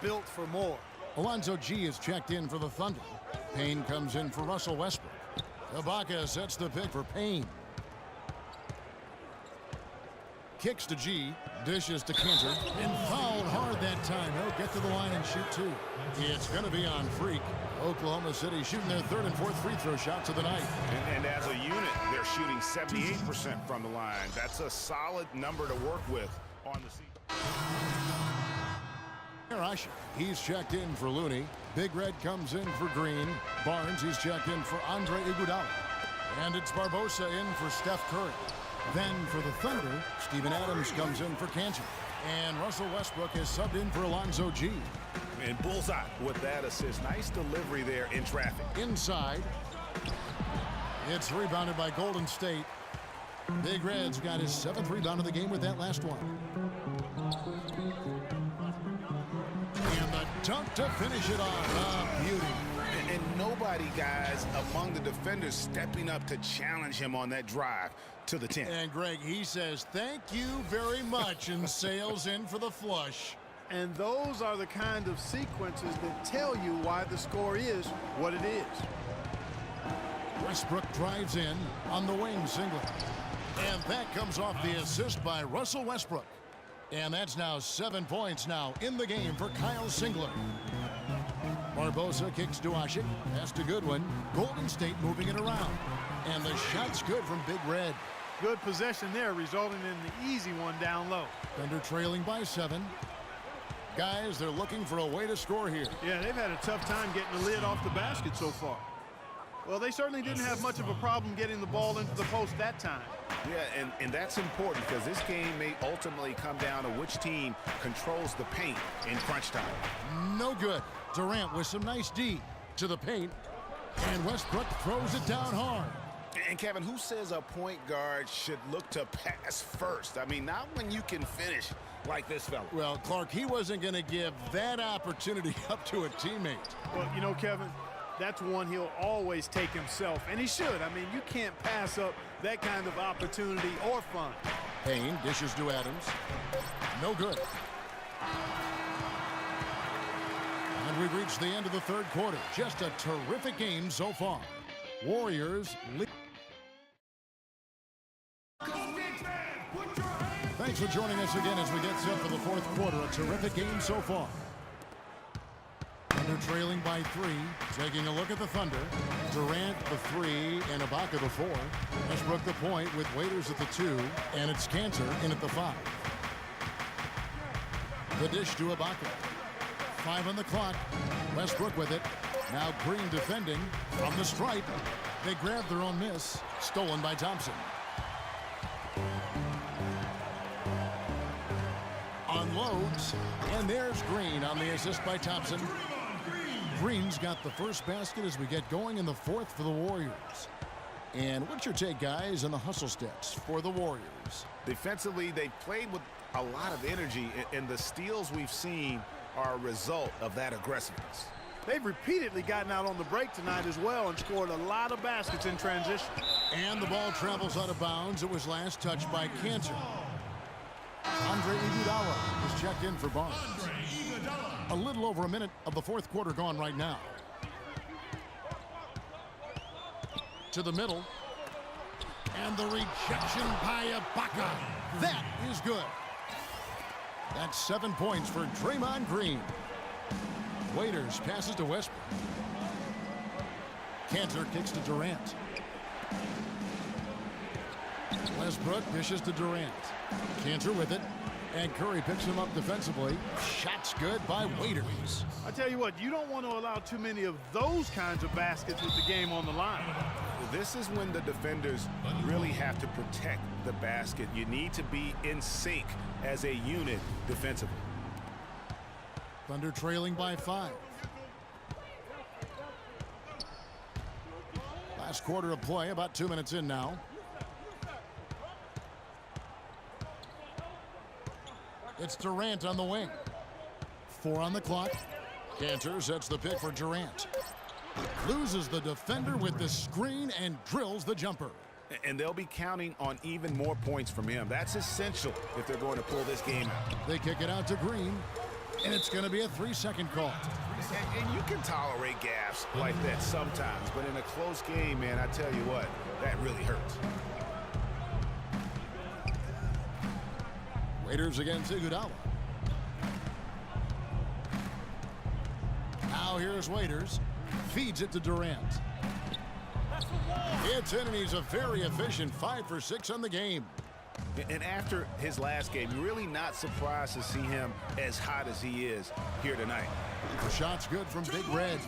built for more. Alonzo G is checked in for the Thunder. Payne comes in for Russell Westbrook. Ibaka sets the pick for Payne. Kicks to G, dishes to Kanter, and fouled hard that time. He'll get to the line and shoot two. It's going to be on Freak. Oklahoma City shooting their third and fourth free throw shots of the night. And as a unit, they're shooting 78% from the line. That's a solid number to work with on the season. Usher, he's checked in for Looney. Big Red comes in for Green. Barnes, he's checked in for Andre Iguodala. And it's Barbosa in for Steph Curry. Then for the Thunder, Steven Adams comes in for Kanter. And Russell Westbrook is subbed in for Alonzo G. And bullseye with that assist. Nice delivery there in traffic. Inside. It's rebounded by Golden State. Big Red's got his 7th rebound of the game with that last one. And the dunk to finish it off. A beauty. And nobody, guys, among the defenders stepping up to challenge him on that drive to the 10. And Greg, he says, thank you very much, and sails in for the flush. And those are the kind of sequences that tell you why the score is what it is. Westbrook drives in on the wing singlet. And that comes off the assist by Russell Westbrook. And that's now 7 points now in the game for Kyle Singler. Barbosa kicks to Asik. That's to Goodwin. Golden State moving it around. And the shot's good from Big Red. Good possession there, resulting in the easy one down low. Thunder trailing by 7. Guys, they're looking for a way to score here. Yeah, they've had a tough time getting the lid off the basket so far. Well, they certainly didn't have much of a problem getting the ball into the post that time. Yeah, and that's important because this game may ultimately come down to which team controls the paint in crunch time. No good. Durant with some nice D to the paint. And Westbrook throws it down hard. And Kevin, who says a point guard should look to pass first? I mean, not when you can finish like this fella. Well, Clark, he wasn't going to give that opportunity up to a teammate. Well, you know, Kevin, that's one he'll always take himself, and he should. I mean, you can't pass up that kind of opportunity or fun. Payne dishes to Adams. No good. And we've reached the end of the third quarter. Just a terrific game so far. Warriors lead. Thanks for joining us again as we get set for the fourth quarter. A terrific game so far. Thunder trailing by 3. Taking a look at the Thunder. Durant the 3 and Ibaka the 4. Westbrook the point with Waiters at the 2. And it's Kanter in at the 5. The dish to Ibaka. 5 on the clock. Westbrook with it. Now Green defending from the stripe. They grab their own miss. Stolen by Thompson. Unloads. And there's Green on the assist by Thompson. Green's got the first basket as we get going in the fourth for the Warriors. And what's your take, guys, on the hustle steps for the Warriors? Defensively, they played with a lot of energy, and the steals we've seen are a result of that aggressiveness. They've repeatedly gotten out on the break tonight as well and scored a lot of baskets in transition. And the ball travels out of bounds. It was last touched by Kanter. Andre Iguodala is checked in for Barnes. A little over a minute of the fourth quarter gone right now. To the middle. And the rejection by Ibaka. That is good. That's 7 points for Draymond Green. Waiters passes to Westbrook. Kanter kicks to Durant. Westbrook dishes to Durant. Kanter with it. And Curry picks him up defensively. Shot's good by Waiters. I tell you what, you don't want to allow too many of those kinds of baskets with the game on the line. This is when the defenders really have to protect the basket. You need to be in sync as a unit defensively. Thunder trailing by 5. Last quarter of play, about 2 minutes in now. It's Durant on the wing. 4 on the clock. Kanter sets the pick for Durant. Loses the defender with the screen and drills the jumper. And they'll be counting on even more points from him. That's essential if they're going to pull this game out. They kick it out to Green. And it's going to be a 3-second call. And you can tolerate gaffes like that sometimes, but in a close game, man, I tell you what, that really hurts. Waiters against Iguodala. Now here's Waiters. Feeds it to Durant. It's in, and he's a very efficient 5 for 6 on the game. And after his last game, you're really not surprised to see him as hot as he is here tonight. The shot's good from Big Red.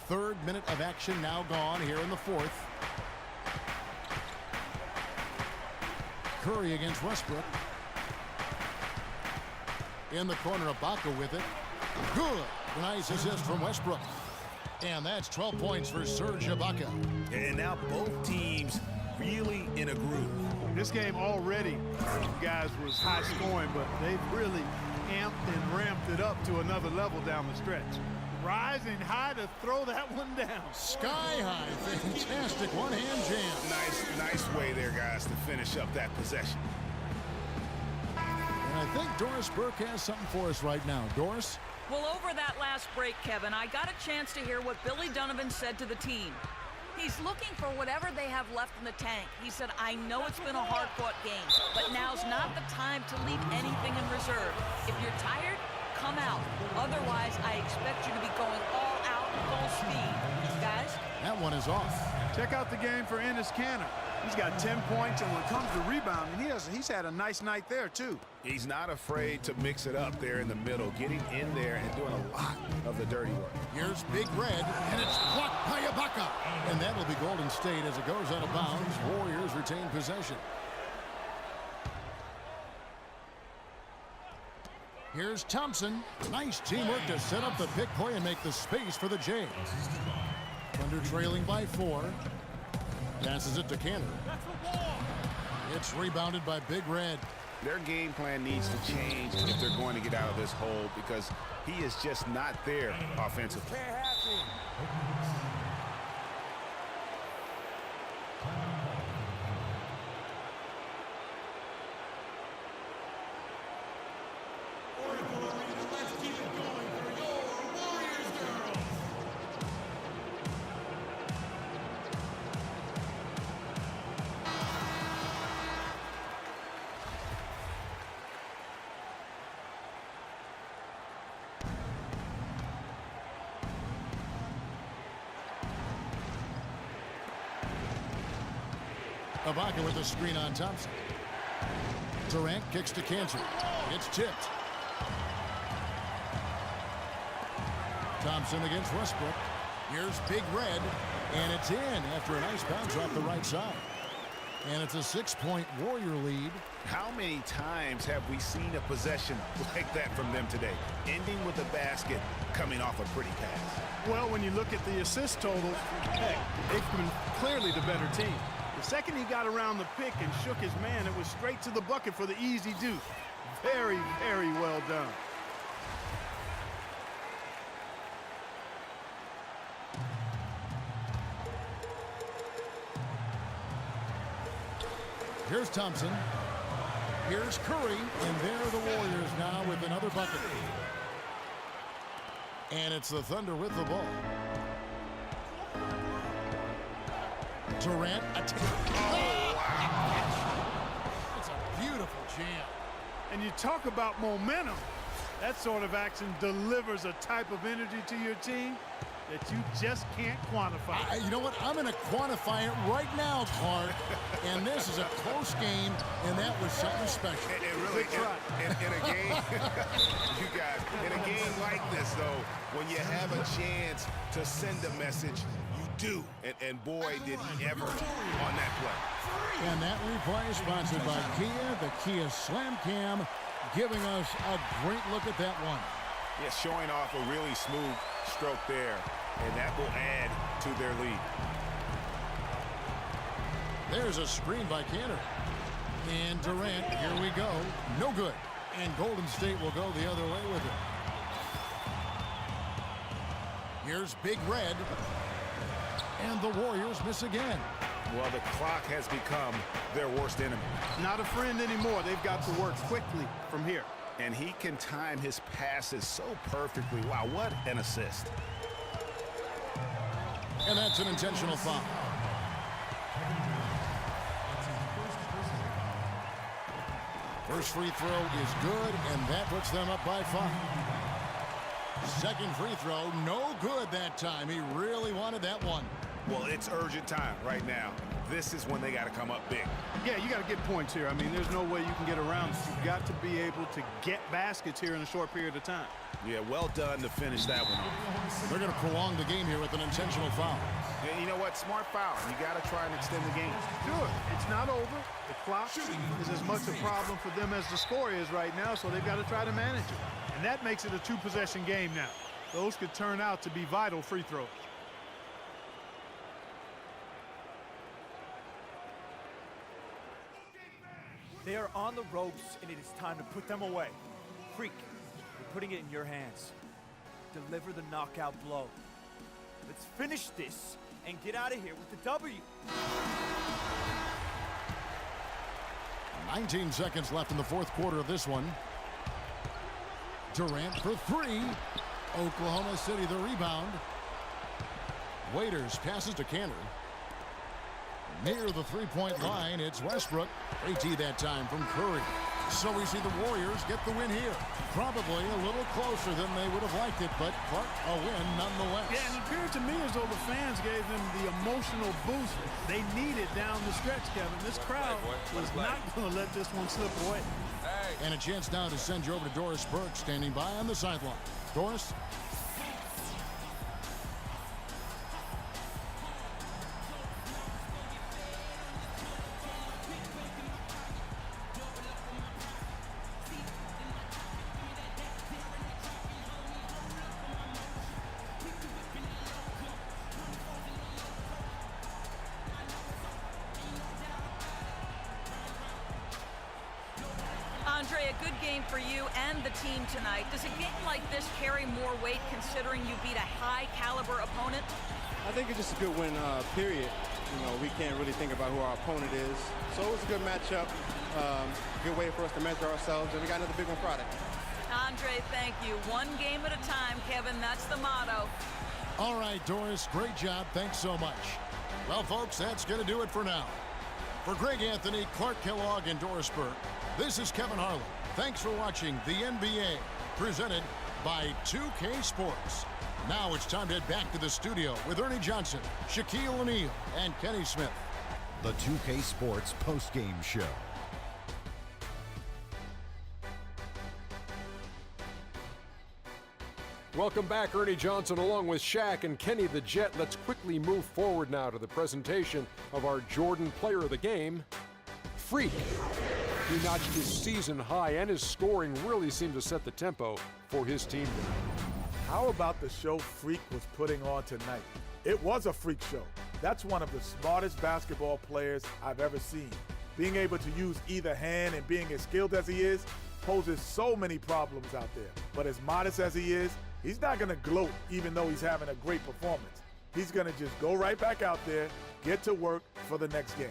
Third minute of action now gone here in the fourth. Curry against Westbrook. In the corner, Ibaka with it. Good. Nice assist from Westbrook. And that's 12 points for Serge Ibaka. And now both teams really in a groove. This game already, guys, was high scoring, but they've really amped and ramped it up to another level down the stretch. Rising high to throw that one down. Sky high. Fantastic one-hand jam. Nice way there, guys, to finish up that possession. And I think Doris Burke has something for us right now. Doris? Well, over that last break, Kevin, I got a chance to hear what Billy Donovan said to the team. He's looking for whatever they have left in the tank. He said, I know it's been a hard-fought game, but now's not the time to leave anything in reserve. If you're tired, come out. Otherwise, I expect you to be going all out full speed. Guys? That one is off. Check out the game for Enes Kanter. He's got 10 points, and when it comes to rebounding, he's had a nice night there, too. He's not afraid to mix it up there in the middle, getting in there and doing a lot of the dirty work. Here's Big Red, and it's blocked by Ibaka. And that'll be Golden State as it goes out of bounds. Warriors retain possession. Here's Thompson. Nice teamwork to set up the pick play and make the space for the Jays. Thunder trailing by 4. Passes it to Kanter. It's rebounded by Big Red. Their game plan needs to change if they're going to get out of this hole because he is just not there offensively. Ibaka with the screen on Thompson. Durant kicks to Kanter. It's tipped. Thompson against Westbrook. Here's Big Red, and it's in after a nice bounce off the right side. And it's a 6-point Warrior lead. How many times have we seen a possession like that from them today, ending with a basket coming off a pretty pass? Well, when you look at the assist totals, heck, they've been clearly the better team. The second he got around the pick and shook his man, it was straight to the bucket for the easy deuce. Very, very well done. Here's Thompson. Here's Curry. And there are the Warriors now with another bucket. And it's the Thunder with the ball. Durant. Oh, wow. It's a beautiful jam. And you talk about momentum. That sort of action delivers a type of energy to your team that you just can't quantify. You know what? I'm going to quantify it right now, Clark. And this is a close game, and that was something special. It really, in a game, you guys, in a game like this, though, when you have a chance to send a message, you do. And boy, did he ever on that play. And that replay is sponsored by Kia, the Kia Slam Cam, giving us a great look at that one. Yeah, showing off a really smooth stroke there, and that will add to their lead. There's a screen by Kanter. And Durant, here we go. No good. And Golden State will go the other way with it. Here's Big Red. And the Warriors miss again. Well, the clock has become their worst enemy. Not a friend anymore. They've got to work quickly from here. And he can time his passes so perfectly. Wow, what an assist. And that's an intentional foul. First free throw is good, and that puts them up by 5. Second free throw, no good that time. He really wanted that one. Well, it's urgent time right now. This is when they got to come up big. Yeah, you got to get points here. I mean, there's no way you can get around it. You've got to be able to get baskets here in a short period of time. Yeah, well done to finish that one off. They're going to prolong the game here with an intentional foul. Yeah, you know what? Smart foul. You got to try and extend the game. Sure, it's not over. The clock is as much a problem for them as the score is right now, so they've got to try to manage it. And that makes it a 2-possession game now. Those could turn out to be vital free throws. They are on the ropes, and it is time to put them away. Freak, we're putting it in your hands. Deliver the knockout blow. Let's finish this and get out of here with the W. 19 seconds left in the fourth quarter of this one. Durant for 3. Oklahoma City the rebound. Waiters passes to Cantor. Near the three-point line, it's Westbrook. AT that time from Curry. So we see the Warriors get the win here. Probably a little closer than they would have liked it, but Clark, a win nonetheless. Yeah, and it appeared to me as though the fans gave them the emotional boost they needed down the stretch, Kevin. This crowd was not going to let this one slip away. And a chance now to send you over to Doris Burke, standing by on the sideline. Doris? Andre, a good game for you and the team tonight. Does a game like this carry more weight considering you beat a high-caliber opponent? I think it's just a good win, period. You know, we can't really think about who our opponent is. So it was a good matchup, good way for us to measure ourselves, and we got another big one Friday. Andre, thank you. One game at a time, Kevin. That's the motto. All right, Doris, great job. Thanks so much. Well, folks, that's going to do it for now. For Greg Anthony, Clark Kellogg, and Doris Burke, this is Kevin Harlan. Thanks for watching the NBA, presented by 2K Sports. Now it's time to head back to the studio with Ernie Johnson, Shaquille O'Neal, and Kenny Smith. The 2K Sports postgame show. Welcome back, Ernie Johnson along with Shaq and Kenny the Jet. Let's quickly move forward now to the presentation of our Jordan Player of the Game, Freak. He notched his season high, and his scoring really seemed to set the tempo for his team tonight. How about the show Freak was putting on tonight? It was a freak show. That's one of the smartest basketball players I've ever seen. Being able to use either hand and being as skilled as he is poses so many problems out there. But as modest as he is, he's not going to gloat even though he's having a great performance. He's going to just go right back out there, get to work for the next game.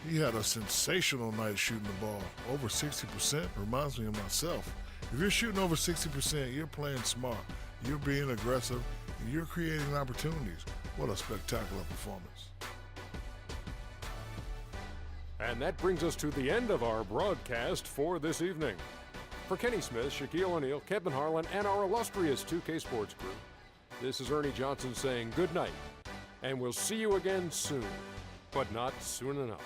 He had a sensational night shooting the ball. Over 60% reminds me of myself. If you're shooting over 60%, you're playing smart. You're being aggressive, and you're creating opportunities. What a spectacular performance. And that brings us to the end of our broadcast for this evening. For Kenny Smith, Shaquille O'Neal, Kevin Harlan, and our illustrious 2K Sports crew, this is Ernie Johnson saying good night, and we'll see you again soon, but not soon enough.